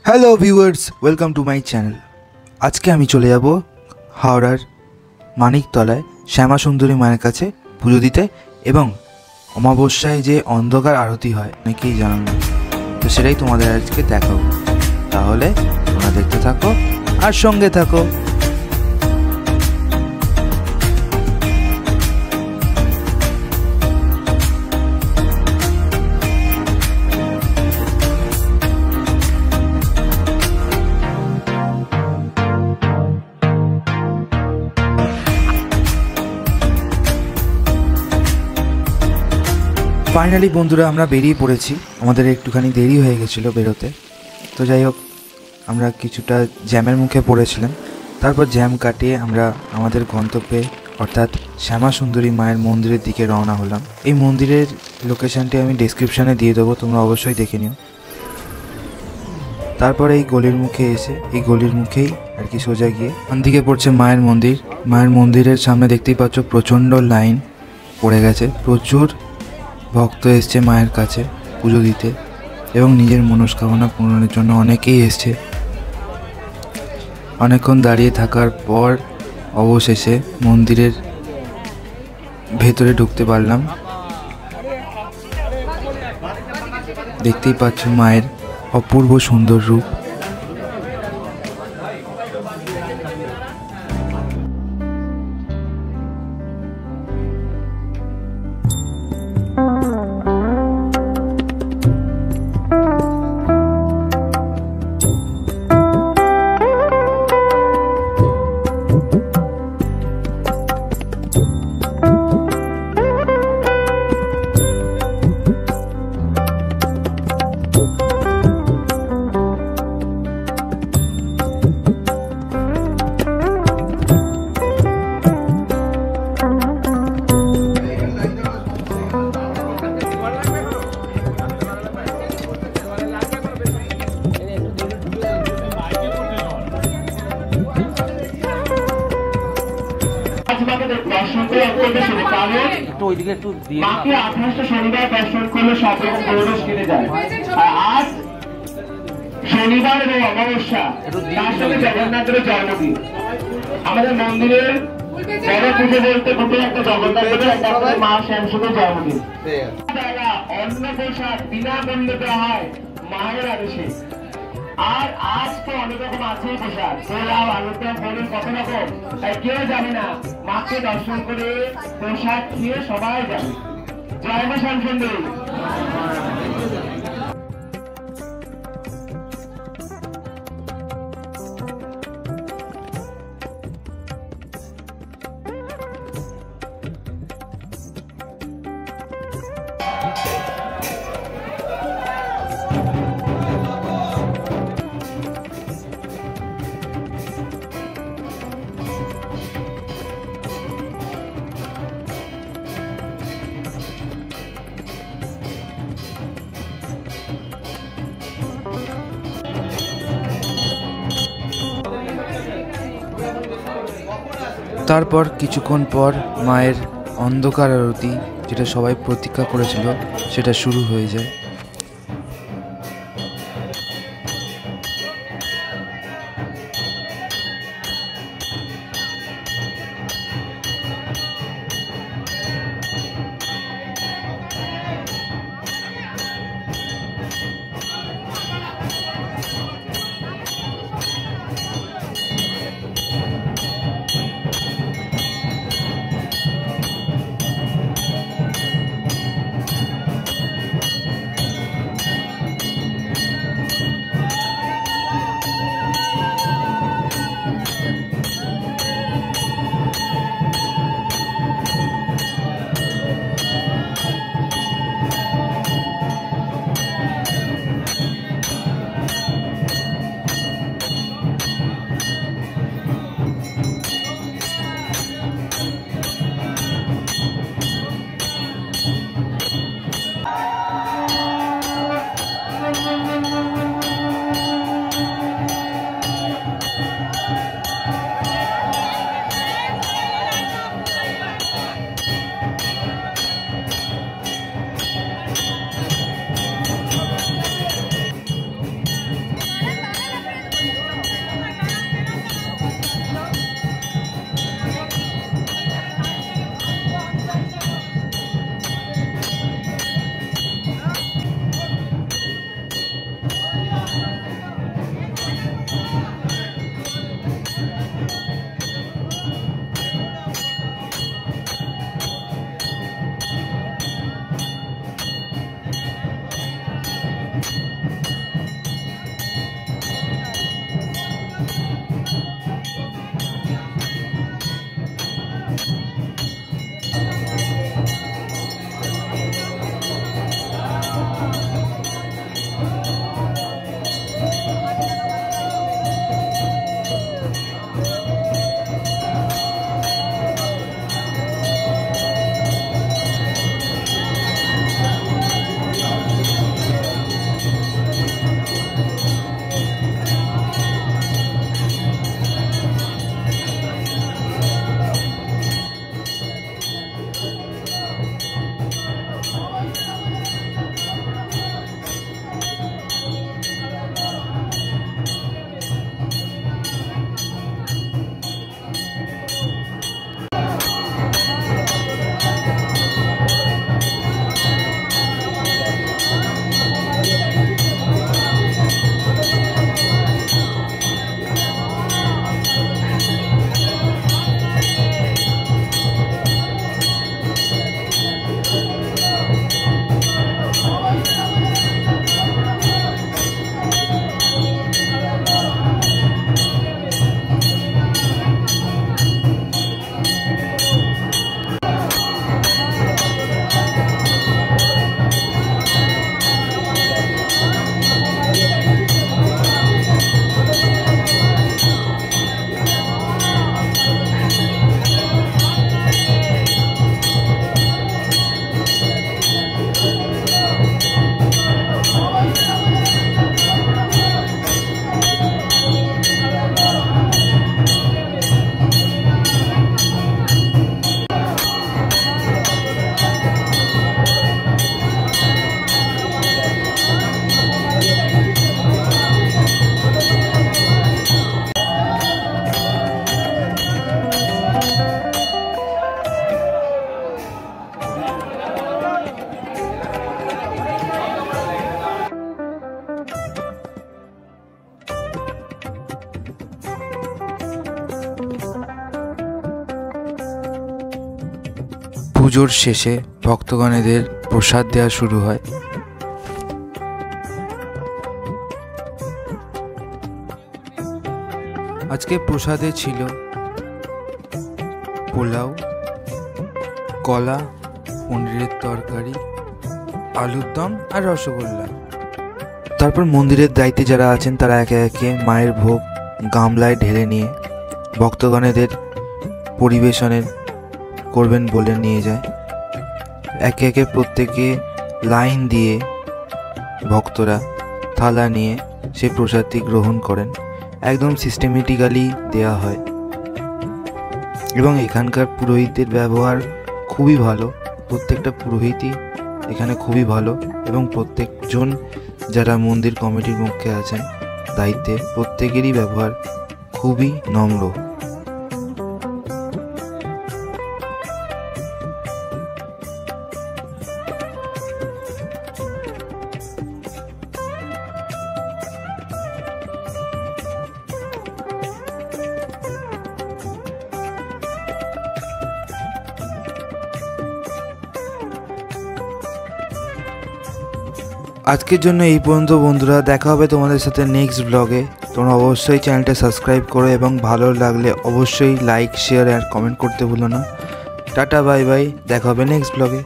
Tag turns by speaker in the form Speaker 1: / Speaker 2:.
Speaker 1: Hello viewers, welcome to my channel. আজকে আমি চলে যাব হাওড়ার মানিকতলায় শ্যামা সুন্দরী মায়ের কাছে পুজো দিতে এবং অমাবস্যায় যে অন্ধকার আরতি হয় অনেকেই জানান না, তো সেটাই তোমাদের আজকে দেখাবো। তাহলে তোমরা দেখতে থাকো আর সঙ্গে থাকো। ফাইনালি বন্ধুরা আমরা বেরিয়ে পড়েছি। আমাদের একটুখানি দেরি হয়ে গেছিলো বেরোতে, তো যাই হোক আমরা কিছুটা জ্যামের মুখে পড়েছিলাম। তারপর জ্যাম কাটিয়ে আমরা আমাদের গন্তব্যে অর্থাৎ শ্যামা সুন্দরী মায়ের মন্দিরের দিকে রওনা হলাম। এই মন্দিরের লোকেশানটি আমি ডেসক্রিপশানে দিয়ে দেবো, তোমরা অবশ্যই দেখে নিও। তারপরে এই গলির মুখে এসে এই গলির মুখেই আর কি সোজা গিয়ে ওখান দিকে পড়ছে মায়ের মন্দির। মায়ের মন্দিরের সামনে দেখতেই পাচ্ছ প্রচণ্ড লাইন পড়ে গেছে, প্রচুর ভক্ত এসছে মায়ের কাছে পুজো দিতে এবং নিজের মনস্কামনা পূরণের জন্য অনেকেই এসছে। অনেকক্ষণ দাঁড়িয়ে থাকার পর অবশেষে মন্দিরের ভেতরে ঢুকতে পারলাম। দেখতেই পাচ্ছ মায়ের অপূর্ব সুন্দর রূপ।
Speaker 2: মাকে 28টা শনিবার দর্শন করলে সব রকম দৌড়স কেটে যায়। আর আজ শনিবার এবং অমাবস্যা, তার সাথে জগন্নাথের জন্মদিন। আমাদের মন্দিরের বড় পুজো বলতে গোটে একটা জগন্নাথের একটা মা শ্যামসুন্দর জন্মদিন। অন্ন প্রসাদ বিনামূল্যে দেওয়া হয় মায়ের আদেশে। আর আজ তো অনেক রকম আছে প্রসাদ, পোলাও, আলুর দম, পনির, কত রকম, তাই কেউ জানে না। মাকে দর্শন করে প্রসাদ খেয়ে সবাই যাবে। জয় মা শ্যামসুন্দরী।
Speaker 1: তারপর কিছুক্ষণ পর মায়ের অন্ধকার আরতি, যেটা সবাই প্রতীক্ষা করেছিল, সেটা শুরু হয়ে যায়। পুজোর শেষে ভক্তগণেদের প্রসাদ দেওয়া শুরু হয়। আজকে প্রসাদে ছিল পোলাও, কলা, পনিরের তরকারি, আলুর দম আর রসগোল্লা। তারপর মন্দিরের দায়িত্বে যারা আছেন তারা একে একে মায়ের ভোগ গামলায় ঢেলে নিয়ে ভক্তগণেদের পরিবেশনের করবেন বলে নিয়ে যায়। একে একে প্রত্যেকে লাইন দিয়ে ভক্তরা থালা নিয়ে সেই প্রসাদটি গ্রহণ করেন। একদম সিস্টেমেটিক্যালি দেওয়া হয় এবং এখানকার পুরোহিতদের ব্যবহার খুবই ভালো। প্রত্যেকটা পুরোহিতই এখানে খুবই ভালো এবং প্রত্যেকজন যারা মন্দির কমিটির মুখে আছেন দায়িত্বে প্রত্যেকেরই ব্যবহার খুবই নম্র। আজকের জন্য এই পর্যন্ত বন্ধুরা, দেখা হবে তোমাদের সাথে নেক্সট ব্লগে। তোমরা অবশ্যই চ্যানেলটা সাবস্ক্রাইব করো এবং ভালো লাগলে অবশ্যই লাইক, শেয়ার আর কমেন্ট করতে ভুলো না। টাটা, বাই বাই, দেখা হবে নেক্সট ব্লগে।